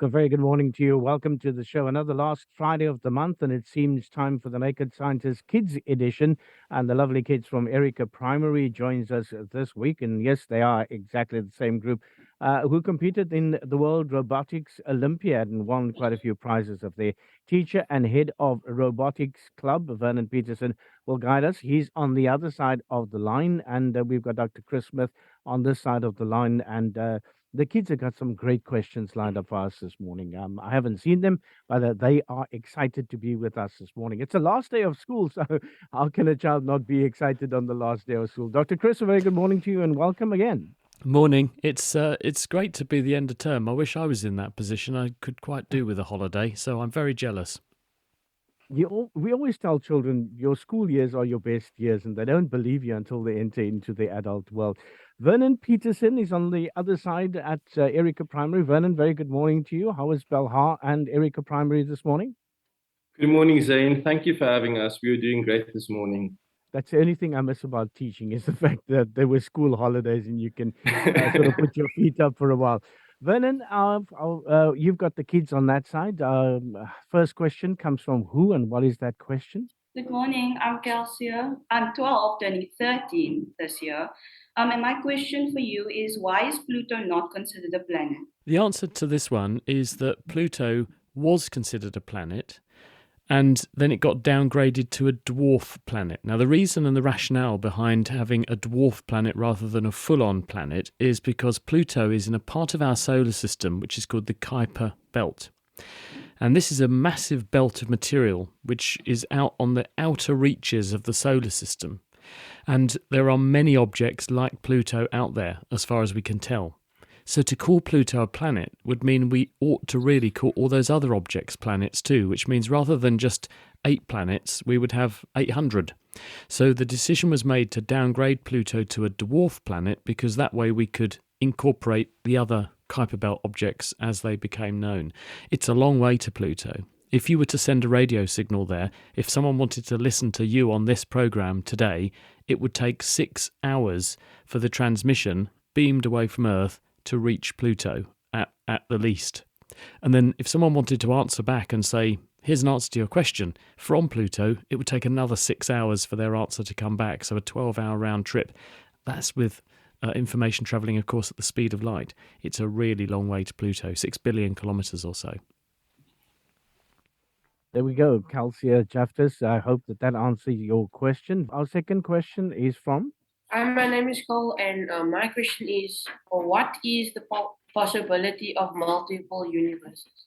A very good morning to you. Welcome to the show. Another last Friday of the month, and it seems time for the Naked Scientist Kids Edition. And the lovely kids from Erica Primary joins us this week. And yes, they are exactly the same group who competed in the World Robotics Olympiad and won quite a few prizes. Of their teacher and head of robotics club, Vernon Peterson, will guide us. He's on the other side of the line, and we've got Dr. Chris Smith on this side of the line, and the kids have got some great questions lined up for us this morning. I haven't seen them, but they are excited to be with us this morning. It's the last day of school, so how can a child not be excited on the last day of school? Dr. Chris, a very good morning to you and welcome again. Morning. It's great to be the end of term. I wish I was in that position. I could quite do with a holiday, so I'm very jealous. We always tell children your school years are your best years, and they don't believe you until they enter into the adult world. Vernon Peterson is on the other side at Erica Primary. Vernon, very good morning to you. How is Belhar and Erica Primary this morning? Good morning, Zane. Thank you for having us. We are doing great this morning. That's the only thing I miss about teaching is the fact that there were school holidays and you can sort of put your feet up for a while. Vernon, you've got the kids on that side. First question comes from who, and what is that question? Good morning, I'm Kelsia. I'm 12, turning 13 this year. And my question for you is, why is Pluto not considered a planet? The answer to this one is that Pluto was considered a planet, and then it got downgraded to a dwarf planet. Now, the reason and the rationale behind having a dwarf planet rather than a full-on planet is because Pluto is in a part of our solar system which is called the Kuiper Belt. And this is a massive belt of material which is out on the outer reaches of the solar system. And there are many objects like Pluto out there, as far as we can tell. So to call Pluto a planet would mean we ought to really call all those other objects planets too, which means rather than just 8 planets, we would have 800. So the decision was made to downgrade Pluto to a dwarf planet because that way we could incorporate the other Kuiper Belt objects as they became known. It's a long way to Pluto. If you were to send a radio signal there, if someone wanted to listen to you on this program today, it would take 6 hours for the transmission beamed away from Earth to reach Pluto at the least. And then if someone wanted to answer back and say, here's an answer to your question, from Pluto, it would take another 6 hours for their answer to come back. So a 12-hour round trip. That's with information travelling, of course, at the speed of light. It's a really long way to Pluto, 6 billion kilometres or so. There we go, Calcia Jaftis. I hope that answers your question. Our second question is from? Hi, my name is Cole, and my question is, what is the possibility of multiple universes?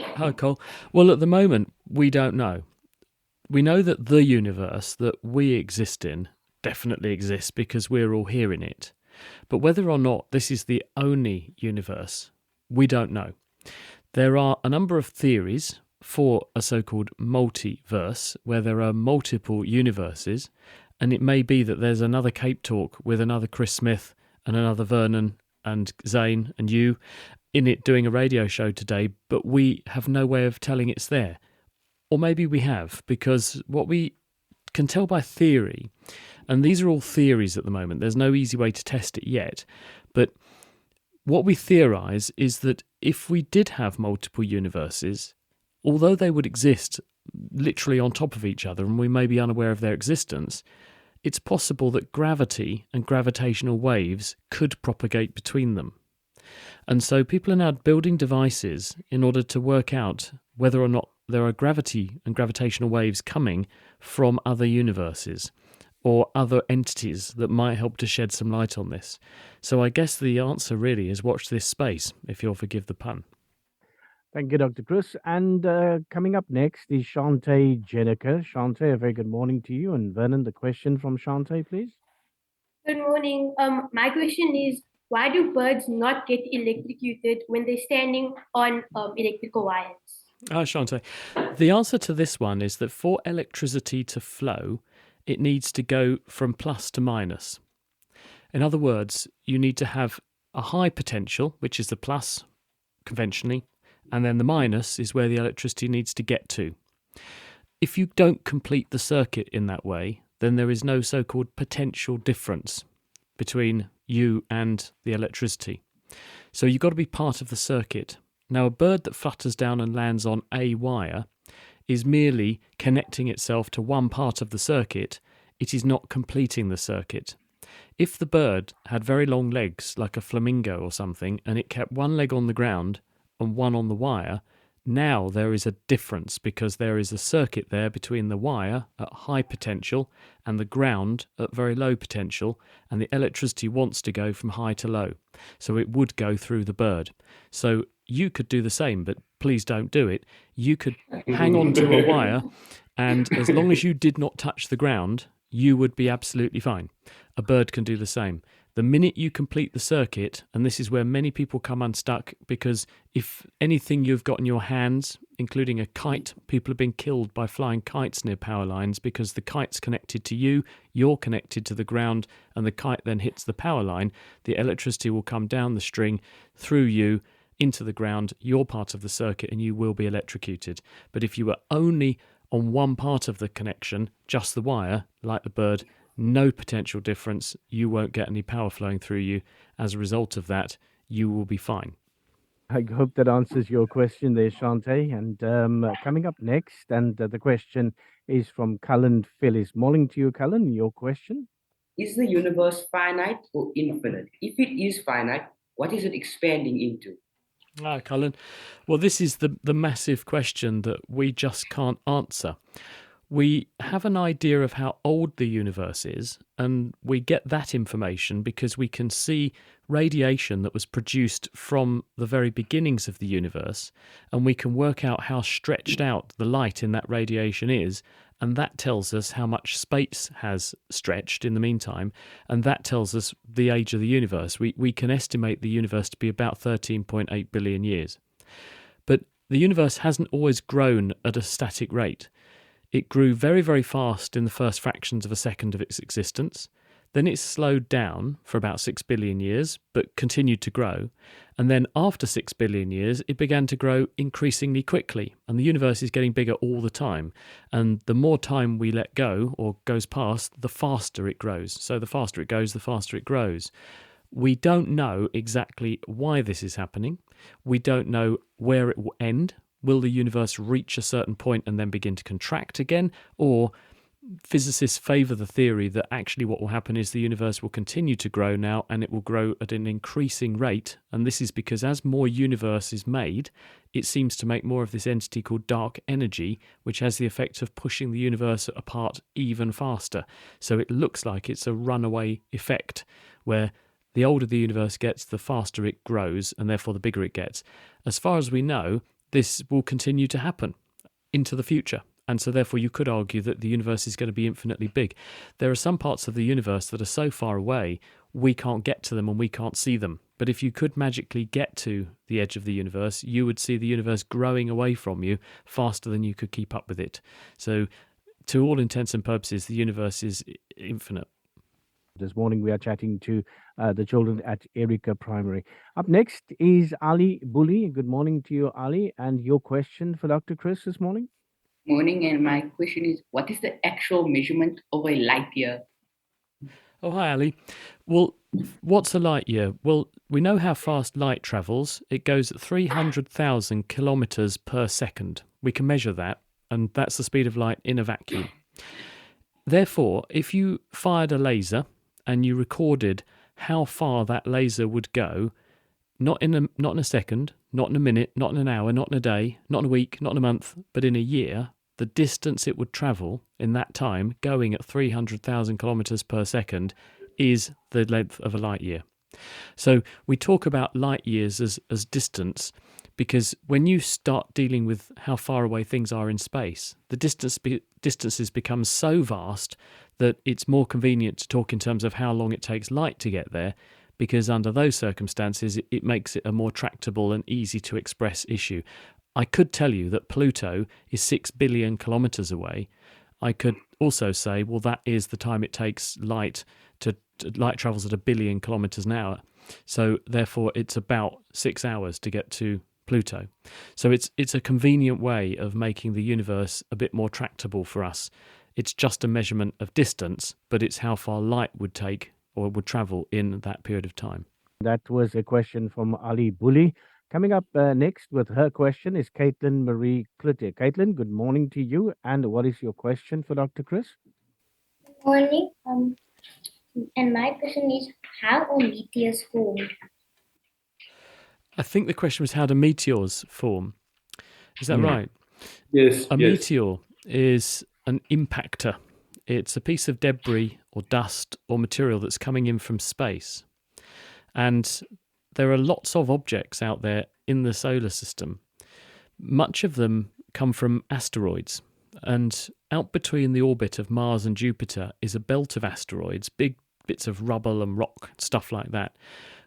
Hi, Cole. Well, at the moment, we don't know. We know that the universe that we exist in definitely exists because we're all here in it. But whether or not this is the only universe, we don't know. There are a number of theories for a so-called multiverse, where there are multiple universes, and it may be that there's another Cape Talk with another Chris Smith and another Vernon and Zane and you in it doing a radio show today, but we have no way of telling it's there. Or maybe we have, because what we can tell by theory, and these are all theories at the moment, there's no easy way to test it yet, but what we theorise is that if we did have multiple universes, although they would exist literally on top of each other and we may be unaware of their existence, it's possible that gravity and gravitational waves could propagate between them. And so people are now building devices in order to work out whether or not there are gravity and gravitational waves coming from other universes or other entities that might help to shed some light on this. So I guess the answer really is watch this space, if you'll forgive the pun. Thank you, Dr. Chris. And coming up next is Shantae Jenniker. Shantae, a very good morning to you. And Vernon, the question from Shantae, please. Good morning. My question is, why do birds not get electrocuted when they're standing on electrical wires? Shantae. The answer to this one is that for electricity to flow, it needs to go from plus to minus. In other words, you need to have a high potential, which is the plus conventionally, and then the minus is where the electricity needs to get to. If you don't complete the circuit in that way, then there is no so-called potential difference between you and the electricity. So you've got to be part of the circuit. Now, a bird that flutters down and lands on a wire is merely connecting itself to one part of the circuit. It is not completing the circuit. If the bird had very long legs, like a flamingo or something, and it kept one leg on the ground and one on the wire, now there is a difference because there is a circuit there between the wire at high potential and the ground at very low potential, and the electricity wants to go from high to low. So it would go through the bird. So you could do the same, but please don't do it. You could hang on to a wire, and as long as you did not touch the ground, you would be absolutely fine. A bird can do the same. The minute you complete the circuit, and this is where many people come unstuck, because if anything you've got in your hands, including a kite, people have been killed by flying kites near power lines because the kite's connected to you, you're connected to the ground, and the kite then hits the power line. The electricity will come down the string through you into the ground, you're part of the circuit, and you will be electrocuted. But if you were only on one part of the connection, just the wire, like the bird, no potential difference. You won't get any power flowing through you. As a result of that, you will be fine. I hope that answers your question there, Shante. And coming up next, and the question is from Cullen Phyllis. Morning to you, Cullen. Your question? Is the universe finite or infinite? If it is finite, what is it expanding into? Cullen. Well, this is the massive question that we just can't answer. We have an idea of how old the universe is, and we get that information because we can see radiation that was produced from the very beginnings of the universe, and we can work out how stretched out the light in that radiation is, and that tells us how much space has stretched in the meantime, and that tells us the age of the universe. We can estimate the universe to be about 13.8 billion years. But the universe hasn't always grown at a static rate. It grew very, very fast in the first fractions of a second of its existence. Then it slowed down for about 6 billion years, but continued to grow. And then after 6 billion years, it began to grow increasingly quickly. And the universe is getting bigger all the time. And the more time we let go or goes past, the faster it grows. So the faster it goes, the faster it grows. We don't know exactly why this is happening. We don't know where it will end. Will the universe reach a certain point and then begin to contract again? Or physicists favour the theory that actually what will happen is the universe will continue to grow now, and it will grow at an increasing rate. And this is because as more universe is made, it seems to make more of this entity called dark energy, which has the effect of pushing the universe apart even faster. So it looks like it's a runaway effect, where the older the universe gets, the faster it grows, and therefore the bigger it gets. As far as we know, this will continue to happen into the future. And so therefore you could argue that the universe is going to be infinitely big. There are some parts of the universe that are so far away, we can't get to them and we can't see them. But if you could magically get to the edge of the universe, you would see the universe growing away from you faster than you could keep up with it. So to all intents and purposes, the universe is infinite. This morning we are chatting to the children at Erica Primary. Up next is Ali Bully. Good morning to you, Ali. And your question for Dr. Chris this morning? Morning, and my question is, what is the actual measurement of a light year? Oh, hi, Ali. Well, what's a light year? Well, we know how fast light travels. It goes at 300,000 kilometres per second. We can measure that, and that's the speed of light in a vacuum. Therefore, if you fired a laser and you recorded how far that laser would go, not in a second, not in a minute, not in an hour, not in a day, not in a week, not in a month, but in a year, the distance it would travel in that time, going at 300,000 kilometres per second, is the length of a light year. So we talk about light years as distance because when you start dealing with how far away things are in space, the distances become so vast that it's more convenient to talk in terms of how long it takes light to get there, because under those circumstances, it makes it a more tractable and easy to express issue. I could tell you that Pluto is 6 billion kilometres away. I could also say, well, that is the time it takes light travels at 1 billion kilometres an hour. So therefore, it's about 6 hours to get to Pluto. So it's a convenient way of making the universe a bit more tractable for us. It's just a measurement of distance, but it's how far light would take or would travel in that period of time. That was a question from Ali Bully Coming up next with her question is Caitlin Marie Clute. Caitlin, good morning to you. And what is your question for Dr. Chris? Morning. And my question is, how are meteors formed? I think the question was, how do meteors form? Is that right? Yes. A yes. meteor is an impactor. It's a piece of debris or dust or material that's coming in from space. And there are lots of objects out there in the solar system. Much of them come from asteroids. And out between the orbit of Mars and Jupiter is a belt of asteroids, big bits of rubble and rock, stuff like that,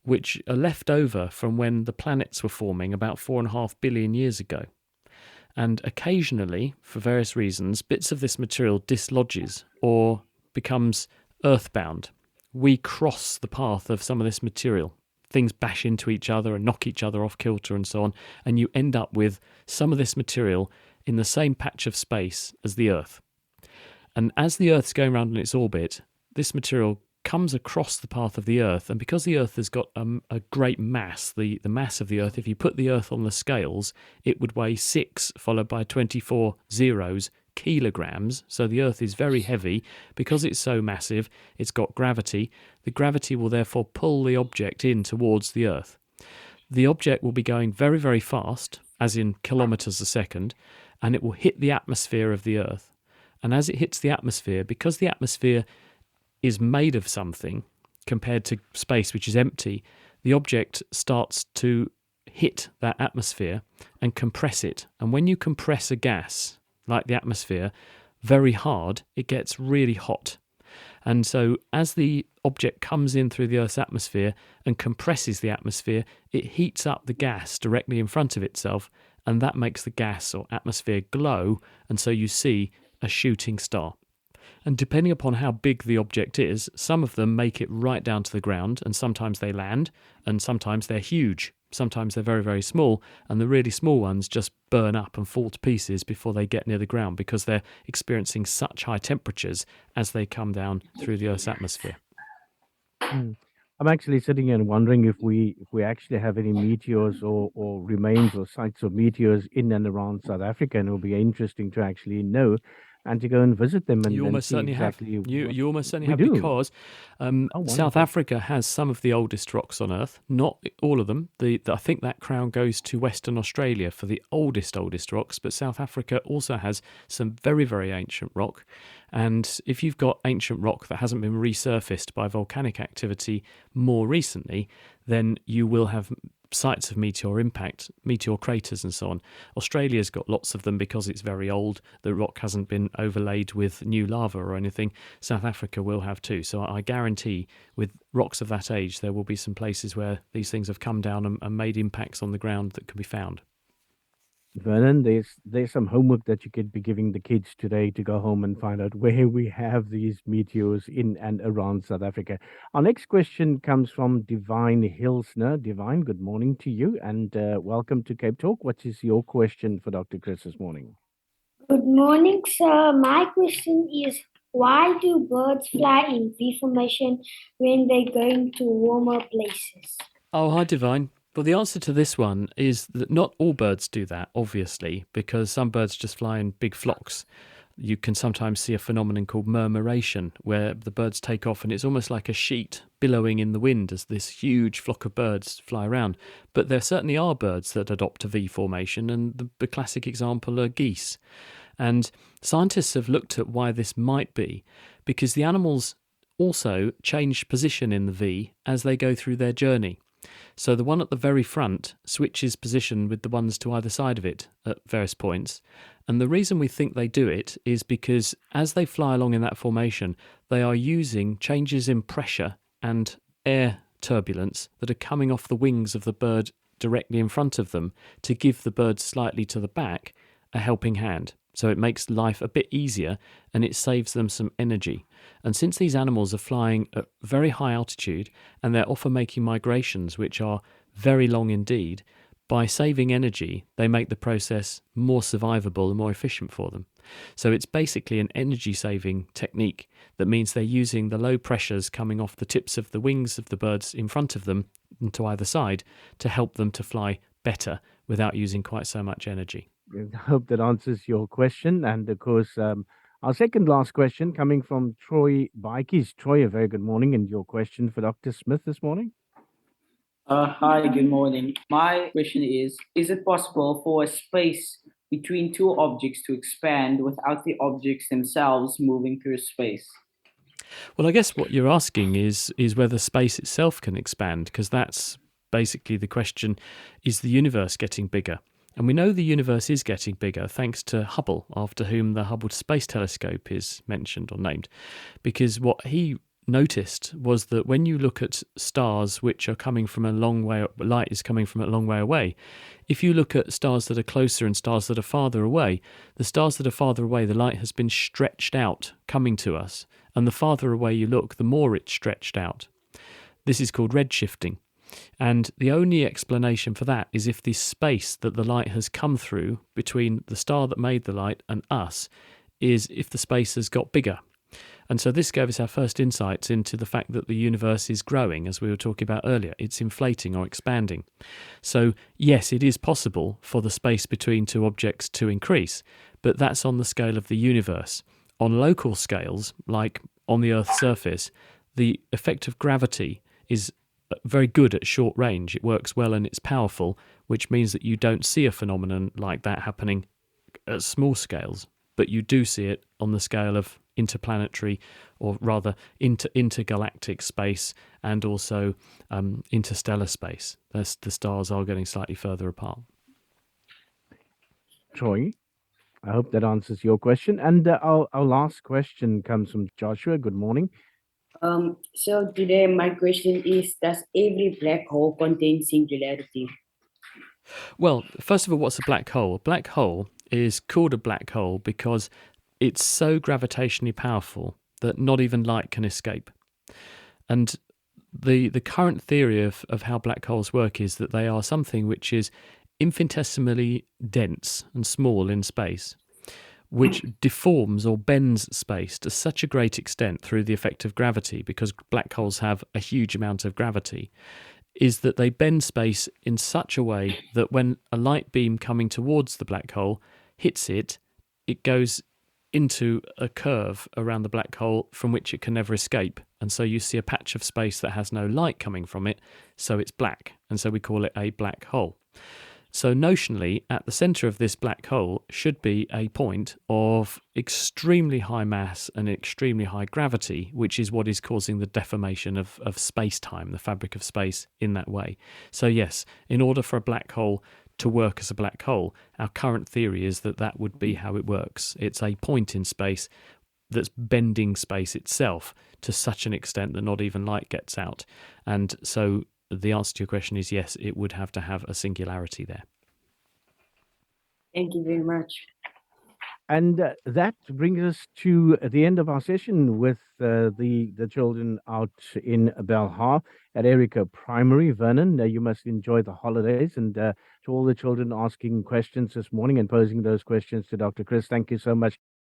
which are left over from when the planets were forming about 4.5 billion years ago. And occasionally, for various reasons, bits of this material dislodges or becomes earthbound. We cross the path of some of this material. Things bash into each other and knock each other off kilter and so on, and you end up with some of this material in the same patch of space as the Earth. And as the Earth's going around in its orbit, this material comes across the path of the Earth, and because the Earth has got a great mass, the mass of the Earth, if you put the Earth on the scales, it would weigh 6 followed by 24 zeros kilograms. So the Earth is very heavy. Because it's so massive, it's got gravity. The gravity will therefore pull the object in towards the Earth. The object will be going very, very fast, as in kilometers a second, and it will hit the atmosphere of the Earth. And as it hits the atmosphere, because the atmosphere is made of something compared to space, which is empty, the object starts to hit that atmosphere and compress it. And when you compress a gas, like the atmosphere, very hard, it gets really hot. And so as the object comes in through the Earth's atmosphere and compresses the atmosphere, it heats up the gas directly in front of itself, and that makes the gas or atmosphere glow, and so you see a shooting star. And depending upon how big the object is, some of them make it right down to the ground, and sometimes they land, and sometimes they're huge. Sometimes they're very, very small, and the really small ones just burn up and fall to pieces before they get near the ground because they're experiencing such high temperatures as they come down through the Earth's atmosphere. I'm actually sitting here and wondering if we actually have any meteors or remains or sites of meteors in and around South Africa, and it'll be interesting to actually know and to go and visit them. And You almost see certainly exactly have. You almost certainly we have do. because South wonderful. Africa has some of the oldest rocks on Earth. Not all of them. I think that crown goes to Western Australia for the oldest rocks, but South Africa also has some very, very ancient rock. And if you've got ancient rock that hasn't been resurfaced by volcanic activity more recently, then you will have sites of meteor impact, meteor craters and so on. Australia's got lots of them because it's very old. The rock hasn't been overlaid with new lava or anything. South Africa will have too. So I guarantee with rocks of that age, there will be some places where these things have come down and made impacts on the ground that can be found. Vernon, there's some homework that you could be giving the kids today to go home and find out where we have these meteors in and around South Africa. Our next question comes from Divine Hilsner. Divine, good morning to you, and welcome to Cape Talk. What is your question for Dr. Chris this morning? Good morning, sir. My question is, why do birds fly in V formation when they're going to warmer places? Oh, hi, Divine. Well, the answer to this one is that not all birds do that, obviously, because some birds just fly in big flocks. You can sometimes see a phenomenon called murmuration, where the birds take off and it's almost like a sheet billowing in the wind as this huge flock of birds fly around. But there certainly are birds that adopt a V formation, and the classic example are geese. And scientists have looked at why this might be, because the animals also change position in the V as they go through their journey. So the one at the very front switches position with the ones to either side of it at various points. And the reason we think they do it is because as they fly along in that formation, they are using changes in pressure and air turbulence that are coming off the wings of the bird directly in front of them to give the bird slightly to the back a helping hand. So it makes life a bit easier and it saves them some energy. And since these animals are flying at very high altitude and they're often making migrations which are very long indeed, by saving energy, they make the process more survivable and more efficient for them. So it's basically an energy-saving technique that means they're using the low pressures coming off the tips of the wings of the birds in front of them and to either side to help them to fly better without using quite so much energy. I hope that answers your question. And of course, our second last question coming from Troy Bikes. Troy, a very good morning. And your question for Dr. Smith this morning? Hi, good morning. My question is it possible for a space between two objects to expand without the objects themselves moving through space? Well, I guess what you're asking is whether space itself can expand, because that's basically the question: is the universe getting bigger? And we know the universe is getting bigger thanks to Hubble, after whom the Hubble Space Telescope is mentioned or named, because what he noticed was that when you look at stars which are coming from a long way, light is coming from a long way away, if you look at stars that are closer and stars that are farther away, the stars that are farther away, the light has been stretched out coming to us, and the farther away you look, the more it's stretched out. This is called redshifting. And the only explanation for that is if the space that the light has come through between the star that made the light and us is if the space has got bigger. And so this gave us our first insights into the fact that the universe is growing, as we were talking about earlier. It's inflating or expanding. So yes, it is possible for the space between two objects to increase, but that's on the scale of the universe. On local scales, like on the Earth's surface, the effect of gravity is very good at short range. It works well and it's powerful, which means that you don't see a phenomenon like that happening at small scales, but you do see it on the scale of interplanetary, or rather intergalactic space, and also interstellar space. The stars are getting slightly further apart. Troy, I hope that answers your question. And our last question comes from Joshua. Good morning. So today my question is, does every black hole contain singularity? Well, first of all, what's a black hole? A black hole is called a black hole because it's so gravitationally powerful that not even light can escape. And the current theory of how black holes work is that they are something which is infinitesimally dense and small in space, which deforms or bends space to such a great extent through the effect of gravity, because black holes have a huge amount of gravity, is that they bend space in such a way that when a light beam coming towards the black hole hits it, it goes into a curve around the black hole from which it can never escape. And so you see a patch of space that has no light coming from it, so it's black. And so we call it a black hole. So notionally, at the centre of this black hole should be a point of extremely high mass and extremely high gravity, which is what is causing the deformation of space-time, the fabric of space, in that way. So yes, in order for a black hole to work as a black hole, our current theory is that that would be how it works. It's a point in space that's bending space itself to such an extent that not even light gets out. And so the answer to your question is yes, it would have to have a singularity there. Thank you very much. And that brings us to the end of our session with the children out in Belhar at Erica Primary. Vernon, you must enjoy the holidays. And to all the children asking questions this morning and posing those questions to Dr. Chris, thank you so much.